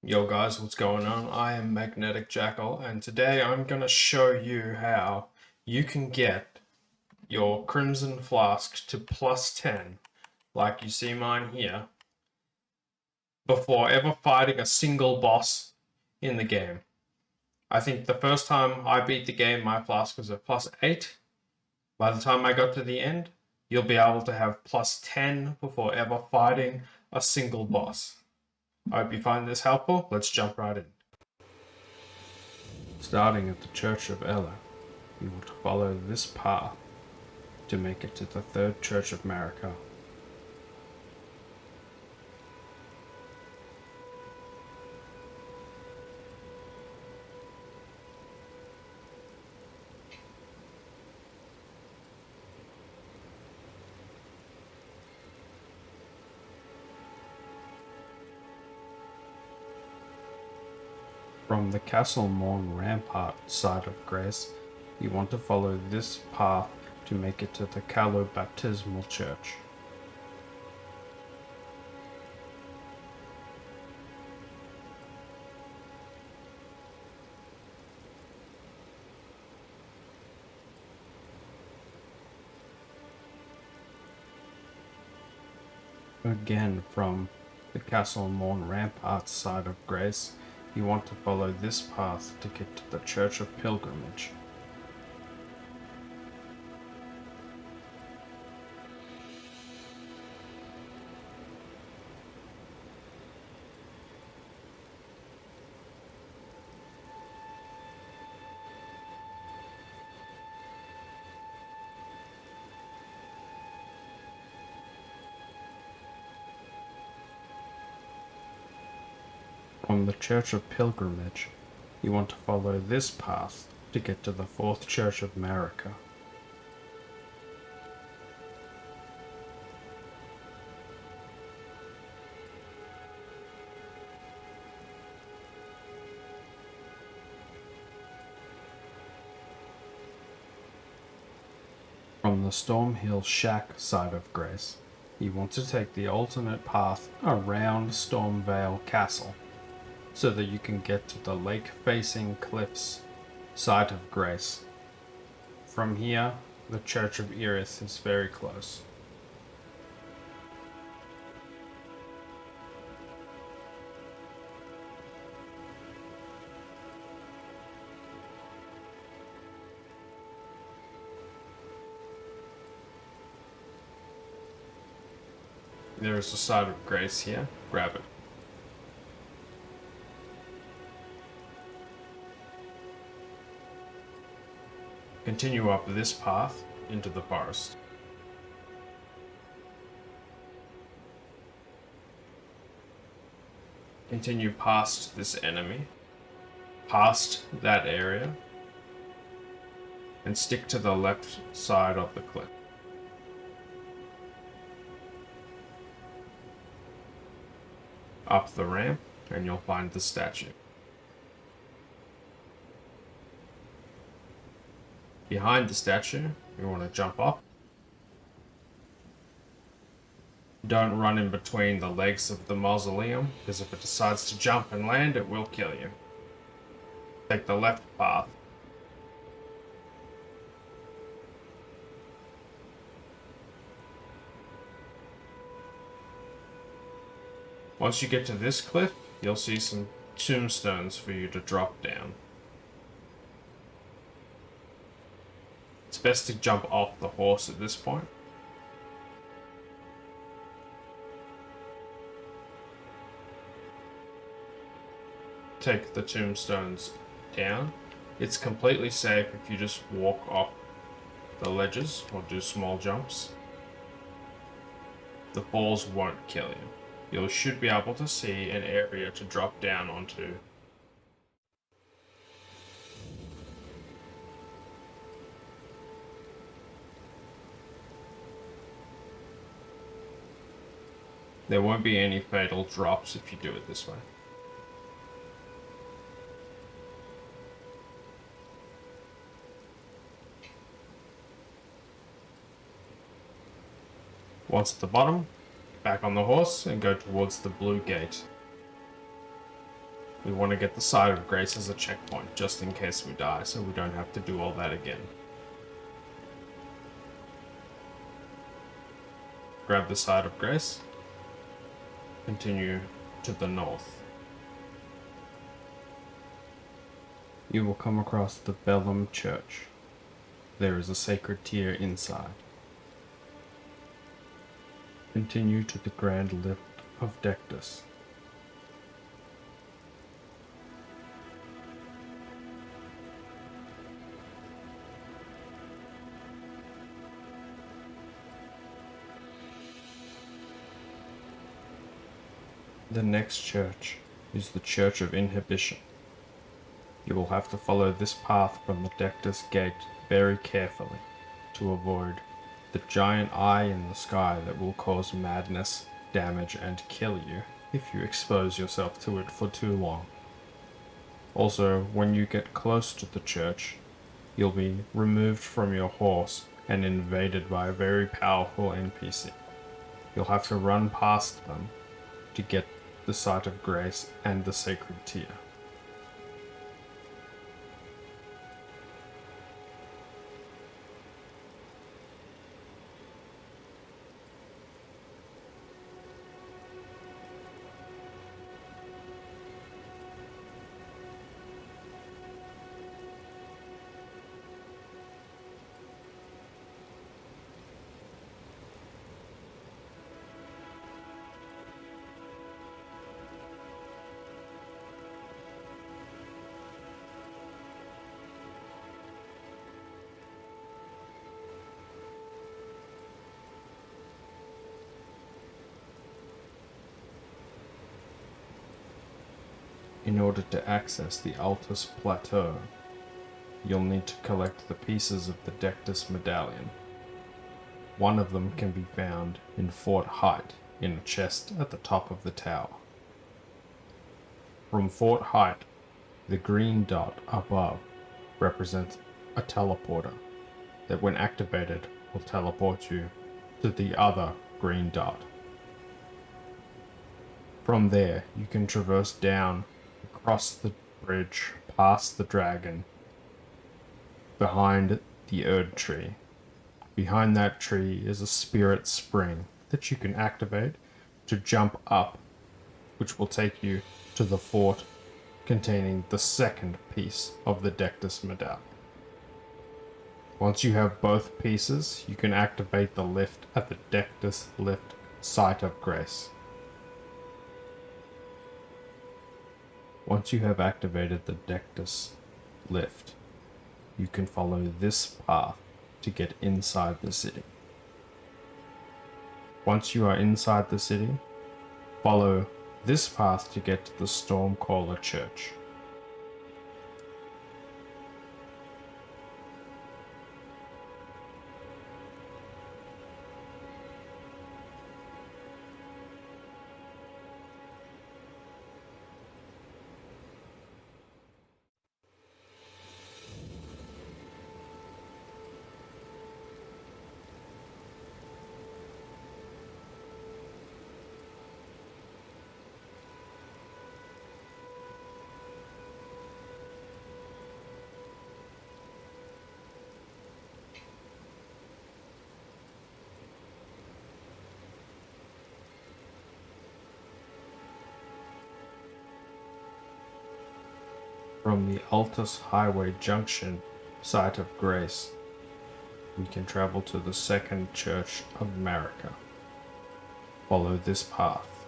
Yo guys, what's going on? I am MagneticJackal, and today I'm going to show you how you can get your Crimson Flask to +10, like you see mine here, before ever fighting a single boss in the game. I think the first time I beat the game, my Flask was at +8. By the time I got to the end, you'll be able to have +10 before ever fighting a single boss. I hope you find this helpful. Let's jump right in. Starting at the Church of Ella, you want to follow this path to make it to the Third Church of Marika. From the Castle Morn Rampart side of Grace, you want to follow this path to make it to the Callow Baptismal Church. Again, from the Castle Morn Rampart side of Grace, you want to follow this path to get to the Church of Pilgrimage. From the Church of Pilgrimage, you want to follow this path to get to the Fourth Church of Marika. From the Stormhill Shack side of Grace, you want to take the alternate path around Stormvale Castle, so that you can get to the lake-facing cliffs side of Grace. From here, the Church of Erith is very close. There is a side of Grace here. Grab it. Continue up this path into the forest. Continue past this enemy, past that area, and stick to the left side of the cliff. Up the ramp, and you'll find the statue. Behind the statue, you want to jump up. Don't run in between the legs of the mausoleum, because if it decides to jump and land, it will kill you. Take the left path. Once you get to this cliff, you'll see some tombstones for you to drop down. It's best to jump off the horse at this point. Take the tombstones down. It's completely safe if you just walk off the ledges or do small jumps. The falls won't kill you. You should be able to see an area to drop down onto. There won't be any fatal drops if you do it this way. Once at the bottom, back on the horse and go towards the blue gate. We want to get the Site of Grace as a checkpoint, just in case we die, so we don't have to do all that again. Grab the Site of Grace. Continue to the north. You will come across the Bellum Church. There is a sacred tier inside. Continue to the Grand Lift of Dectus. The next church is the Church of Inhibition. You will have to follow this path from the Dectus Gate very carefully to avoid the giant eye in the sky that will cause madness, damage, and kill you if you expose yourself to it for too long. Also, when you get close to the church, you'll be removed from your horse and invaded by a very powerful NPC. You'll have to run past them to get the Site of Grace and the Sacred Tier. In order to access the Altus Plateau, you'll need to collect the pieces of the Dectus Medallion. One of them can be found in Fort Height in a chest at the top of the tower. From Fort Height, the green dot above represents a teleporter that when activated will teleport you to the other green dot. From there, you can traverse down across the bridge, past the dragon, behind the Erd tree. Behind that tree is a spirit spring that you can activate to jump up, which will take you to the fort containing the second piece of the Dectus Medallion. Once you have both pieces, you can activate the lift at the Dectus Lift Site of Grace. Once you have activated the Dectus lift, you can follow this path to get inside the city. Once you are inside the city, follow this path to get to the Stormcaller Church. From the Altus Highway Junction Site of Grace, we can travel to the Second Church of America. Follow this path.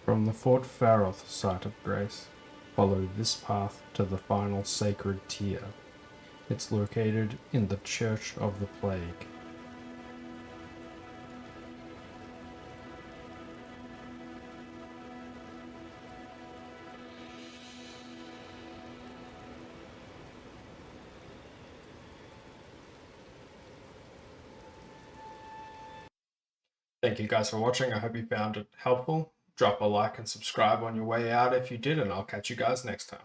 From the Fort Faroth Site of Grace, follow this path to the final Sacred Tier. It's located in the Church of the Plague. Thank you guys for watching. I hope you found it helpful. Drop a like and subscribe on your way out if you did, and I'll catch you guys next time.